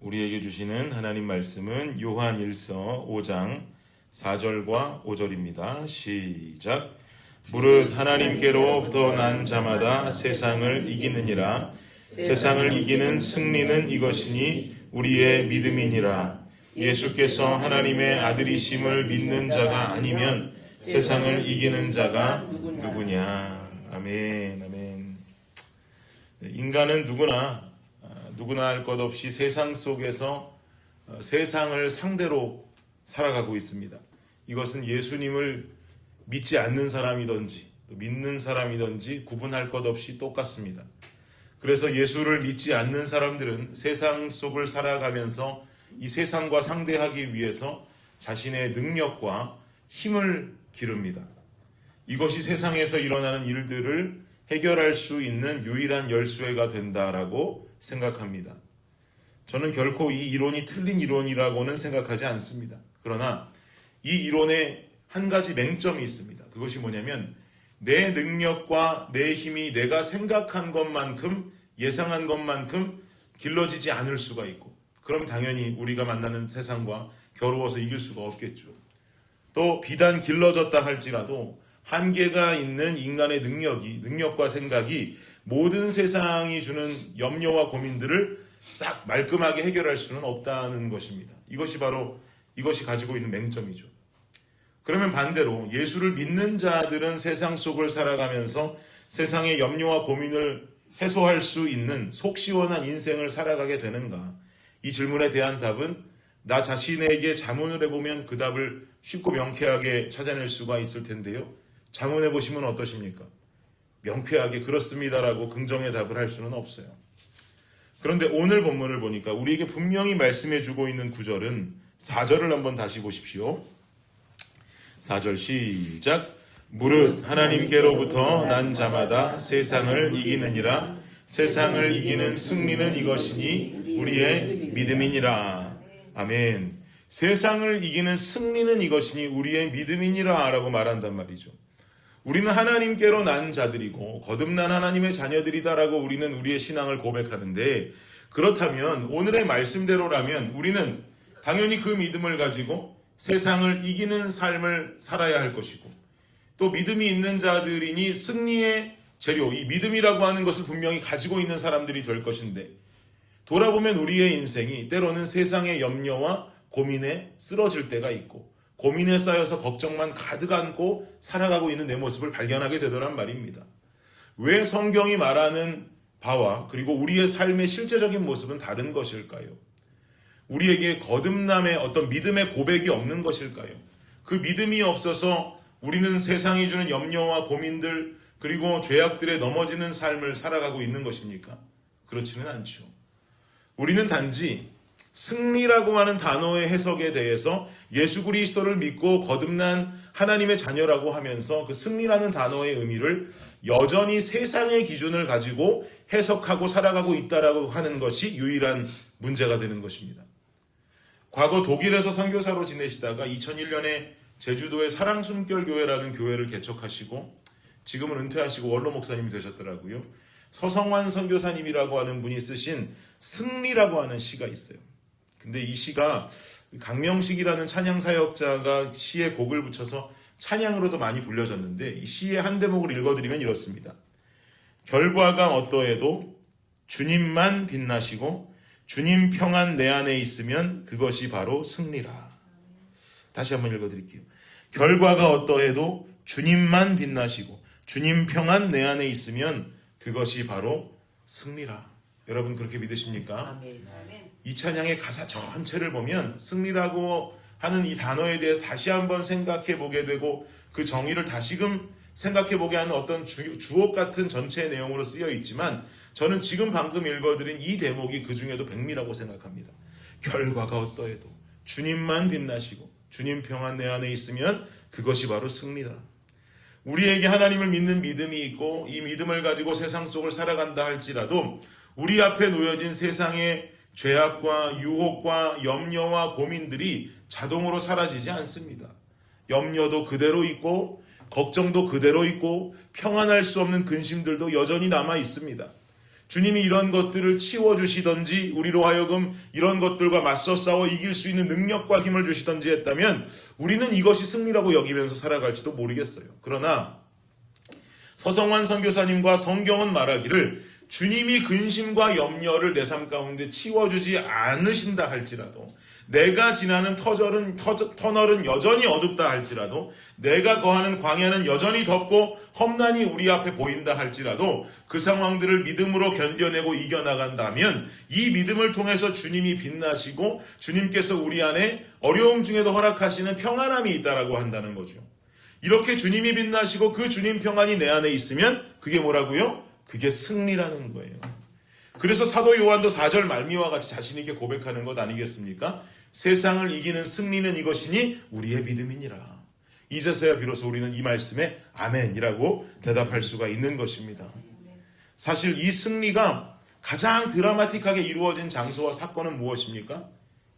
우리에게 주시는 하나님 말씀은 요한 1서 5장 4절과 5절입니다. 시작. 무릇 하나님께로부터 난 자마다 세상을 이기느니라. 세상을 이기는 승리는 이것이니 우리의 믿음이니라. 예수께서 하나님의 아들이심을 믿는 자가 아니면 세상을 이기는 자가 누구냐. 아멘, 아멘. 인간은 누구나 할 것 없이 세상 속에서 세상을 상대로 살아가고 있습니다. 이것은 예수님을 믿지 않는 사람이든지 믿는 사람이든지 구분할 것 없이 똑같습니다. 그래서 예수를 믿지 않는 사람들은 세상 속을 살아가면서 이 세상과 상대하기 위해서 자신의 능력과 힘을 기릅니다. 이것이 세상에서 일어나는 일들을 해결할 수 있는 유일한 열쇠가 된다라고 생각합니다. 저는 결코 이 이론이 틀린 이론이라고는 생각하지 않습니다. 그러나 이 이론에 한 가지 맹점이 있습니다. 그것이 뭐냐면 내 능력과 내 힘이 내가 생각한 것만큼 예상한 것만큼 길러지지 않을 수가 있고, 그럼 당연히 우리가 만나는 세상과 겨루어서 이길 수가 없겠죠. 또 비단 길러졌다 할지라도 한계가 있는 인간의 능력과 생각이 모든 세상이 주는 염려와 고민들을 싹 말끔하게 해결할 수는 없다는 것입니다. 이것이 가지고 있는 맹점이죠. 그러면 반대로 예수를 믿는 자들은 세상 속을 살아가면서 세상의 염려와 고민을 해소할 수 있는 속 시원한 인생을 살아가게 되는가? 이 질문에 대한 답은 나 자신에게 자문을 해보면 그 답을 쉽고 명쾌하게 찾아낼 수가 있을 텐데요. 자문해 보시면 어떠십니까? 명쾌하게 그렇습니다라고 긍정의 답을 할 수는 없어요. 그런데 오늘 본문을 보니까 우리에게 분명히 말씀해 주고 있는 구절은 4절을 한번 다시 보십시오. 4절 시작. 무릇 하나님께로부터 난 자마다 세상을 이기느니라. 세상을 이기는 승리는 이것이니 우리의 믿음이니라. 아멘. 세상을 이기는 승리는 이것이니 우리의 믿음이니라 라고 말한단 말이죠. 우리는 하나님께로 난 자들이고 거듭난 하나님의 자녀들이다라고 우리는 우리의 신앙을 고백하는데, 그렇다면 오늘의 말씀대로라면 우리는 당연히 그 믿음을 가지고 세상을 이기는 삶을 살아야 할 것이고, 또 믿음이 있는 자들이니 승리의 재료, 이 믿음이라고 하는 것을 분명히 가지고 있는 사람들이 될 것인데, 돌아보면 우리의 인생이 때로는 세상의 염려와 고민에 쓰러질 때가 있고 고민에 쌓여서 걱정만 가득 안고 살아가고 있는 내 모습을 발견하게 되더란 말입니다. 왜 성경이 말하는 바와 그리고 우리의 삶의 실제적인 모습은 다른 것일까요? 우리에게 거듭남의 어떤 믿음의 고백이 없는 것일까요? 그 믿음이 없어서 우리는 세상이 주는 염려와 고민들 그리고 죄악들에 넘어지는 삶을 살아가고 있는 것입니까? 그렇지는 않죠. 우리는 단지 승리라고 하는 단어의 해석에 대해서 예수 그리스도를 믿고 거듭난 하나님의 자녀라고 하면서 그 승리라는 단어의 의미를 여전히 세상의 기준을 가지고 해석하고 살아가고 있다라고 하는 것이 유일한 문제가 되는 것입니다. 과거 독일에서 선교사로 지내시다가 2001년에 제주도의 사랑숨결교회라는 교회를 개척하시고 지금은 은퇴하시고 원로 목사님이 되셨더라고요. 서성환 선교사님이라고 하는 분이 쓰신 승리라고 하는 시가 있어요. 근데 이 시가 강명식이라는 찬양 사역자가 시에 곡을 붙여서 찬양으로도 많이 불려졌는데, 이 시의 한 대목을 읽어드리면 이렇습니다. 결과가 어떠해도 주님만 빛나시고 주님 평안 내 안에 있으면 그것이 바로 승리라. 다시 한번 읽어드릴게요. 결과가 어떠해도 주님만 빛나시고 주님 평안 내 안에 있으면 그것이 바로 승리라. 여러분 그렇게 믿으십니까? 아멘. 이 찬양의 가사 전체를 보면 승리라고 하는 이 단어에 대해서 다시 한번 생각해 보게 되고 그 정의를 다시금 생각해 보게 하는 어떤 주옥 같은 전체의 내용으로 쓰여 있지만, 저는 지금 방금 읽어드린 이 대목이 그 중에도 백미라고 생각합니다. 결과가 어떠해도 주님만 빛나시고 주님 평안 내 안에 있으면 그것이 바로 승리다. 우리에게 하나님을 믿는 믿음이 있고 이 믿음을 가지고 세상 속을 살아간다 할지라도 우리 앞에 놓여진 세상의 죄악과 유혹과 염려와 고민들이 자동으로 사라지지 않습니다. 염려도 그대로 있고 걱정도 그대로 있고 평안할 수 없는 근심들도 여전히 남아 있습니다. 주님이 이런 것들을 치워주시던지 우리로 하여금 이런 것들과 맞서 싸워 이길 수 있는 능력과 힘을 주시던지 했다면 우리는 이것이 승리라고 여기면서 살아갈지도 모르겠어요. 그러나 서성환 선교사님과 성경은 말하기를 주님이 근심과 염려를 내 삶 가운데 치워주지 않으신다 할지라도, 내가 지나는 터널은 여전히 어둡다 할지라도, 내가 거하는 광야는 여전히 덥고 험난이 우리 앞에 보인다 할지라도 그 상황들을 믿음으로 견뎌내고 이겨나간다면 이 믿음을 통해서 주님이 빛나시고 주님께서 우리 안에 어려움 중에도 허락하시는 평안함이 있다라고 한다는 거죠. 이렇게 주님이 빛나시고 그 주님 평안이 내 안에 있으면 그게 뭐라고요? 그게 승리라는 거예요. 그래서 사도 요한도 4절 말미와 같이 자신 있게 고백하는 것 아니겠습니까? 세상을 이기는 승리는 이것이니 우리의 믿음이니라. 이제서야 비로소 우리는 이 말씀에 아멘이라고 대답할 수가 있는 것입니다. 사실 이 승리가 가장 드라마틱하게 이루어진 장소와 사건은 무엇입니까?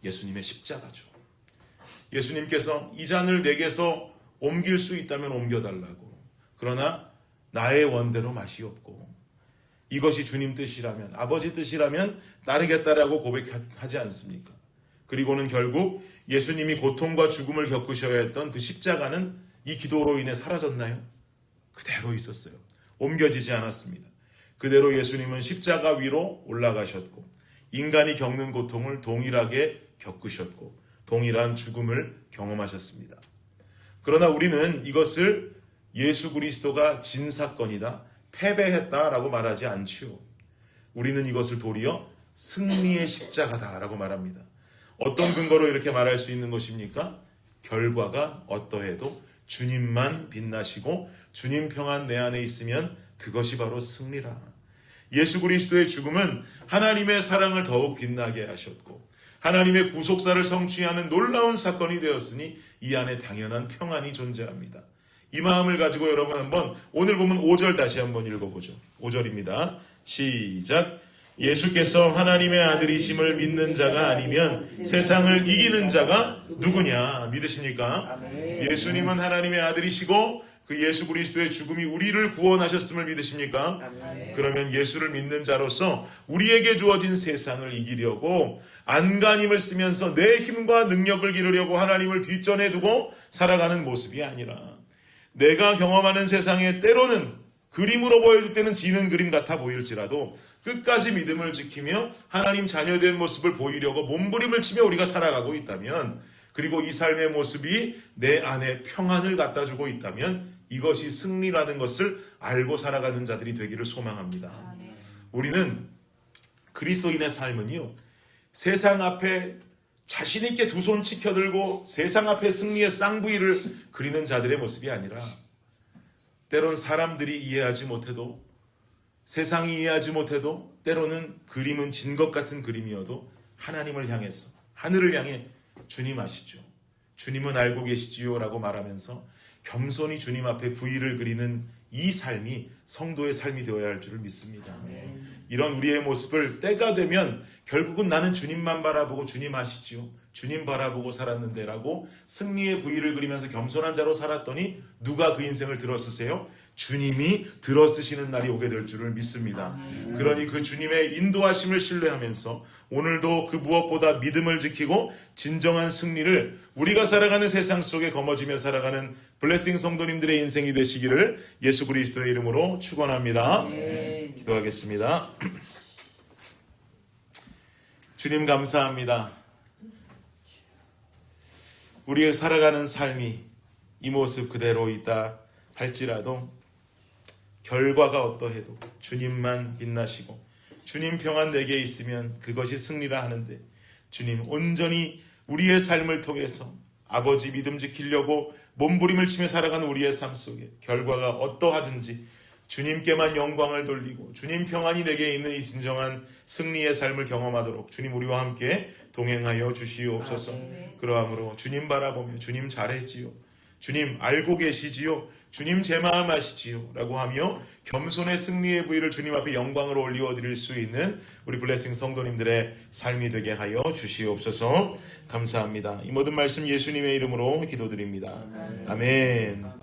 예수님의 십자가죠. 예수님께서 이 잔을 내게서 옮길 수 있다면 옮겨달라고. 그러나 나의 원대로 마시옵고 이것이 주님 뜻이라면, 아버지 뜻이라면 따르겠다라고 고백하지 않습니까? 그리고는 결국 예수님이 고통과 죽음을 겪으셔야 했던 그 십자가는 이 기도로 인해 사라졌나요? 그대로 있었어요. 옮겨지지 않았습니다. 그대로 예수님은 십자가 위로 올라가셨고 인간이 겪는 고통을 동일하게 겪으셨고 동일한 죽음을 경험하셨습니다. 그러나 우리는 이것을 예수 그리스도가 진 사건이다, 패배했다라고 말하지 않지요. 우리는 이것을 도리어 승리의 십자가다라고 말합니다. 어떤 근거로 이렇게 말할 수 있는 것입니까? 결과가 어떠해도 주님만 빛나시고 주님 평안 내 안에 있으면 그것이 바로 승리라. 예수 그리스도의 죽음은 하나님의 사랑을 더욱 빛나게 하셨고 하나님의 구속사를 성취하는 놀라운 사건이 되었으니 이 안에 당연한 평안이 존재합니다. 이 마음을 가지고 여러분 한번 오늘 보면 5절 다시 한번 읽어보죠. 5절입니다. 시작. 예수께서 하나님의 아들이심을 믿는 자가 아니면 세상을 이기는 자가 누구냐? 믿으십니까? 예수님은 하나님의 아들이시고 그 예수 그리스도의 죽음이 우리를 구원하셨음을 믿으십니까? 그러면 예수를 믿는 자로서 우리에게 주어진 세상을 이기려고 안간힘을 쓰면서 내 힘과 능력을 기르려고 하나님을 뒷전에 두고 살아가는 모습이 아니라 내가 경험하는 세상에 때로는 그림으로 보여줄 때는 지는 그림 같아 보일지라도 끝까지 믿음을 지키며 하나님 자녀된 모습을 보이려고 몸부림을 치며 우리가 살아가고 있다면, 그리고 이 삶의 모습이 내 안에 평안을 갖다 주고 있다면 이것이 승리라는 것을 알고 살아가는 자들이 되기를 소망합니다. 우리는 그리스도인의 삶은요, 세상 앞에 자신 있게 두 손 치켜들고 세상 앞에 승리의 쌍부위를 그리는 자들의 모습이 아니라 때로는 사람들이 이해하지 못해도, 세상이 이해하지 못해도, 때로는 그림은 진 것 같은 그림이어도 하나님을 향해서, 하늘을 향해 주님 아시죠? 주님은 알고 계시지요? 라고 말하면서 겸손히 주님 앞에 부위를 그리는 이 삶이 성도의 삶이 되어야 할 줄을 믿습니다. 이런 우리의 모습을 때가 되면 결국은 나는 주님만 바라보고 주님 아시지요? 주님 바라보고 살았는데 라고 승리의 부위를 그리면서 겸손한 자로 살았더니 누가 그 인생을 들어쓰세요? 주님이 들어쓰시는 날이 오게 될 줄을 믿습니다. 그러니 그 주님의 인도하심을 신뢰하면서 오늘도 그 무엇보다 믿음을 지키고 진정한 승리를 우리가 살아가는 세상 속에 거머쥐며 살아가는 블레싱 성도님들의 인생이 되시기를 예수 그리스도의 이름으로 축원합니다. 기도하겠습니다. 주님 감사합니다. 우리가 살아가는 삶이 이 모습 그대로 있다 할지라도 결과가 어떠해도 주님만 빛나시고 주님 평안 내게 있으면 그것이 승리라 하는데, 주님 온전히 우리의 삶을 통해서 아버지 믿음 지키려고 몸부림을 치며 살아가는 우리의 삶 속에 결과가 어떠하든지 주님께만 영광을 돌리고 주님 평안이 내게 있는 이 진정한 승리의 삶을 경험하도록 주님 우리와 함께 동행하여 주시옵소서. 그러함으로 주님 바라보며 주님 잘했지요, 주님 알고 계시지요, 주님 제 마음 아시지요 라고 하며 겸손의 승리의 부위를 주님 앞에 영광으로 올려드릴 수 있는 우리 블레싱 성도님들의 삶이 되게 하여 주시옵소서. 감사합니다. 이 모든 말씀 예수님의 이름으로 기도드립니다. 아멘.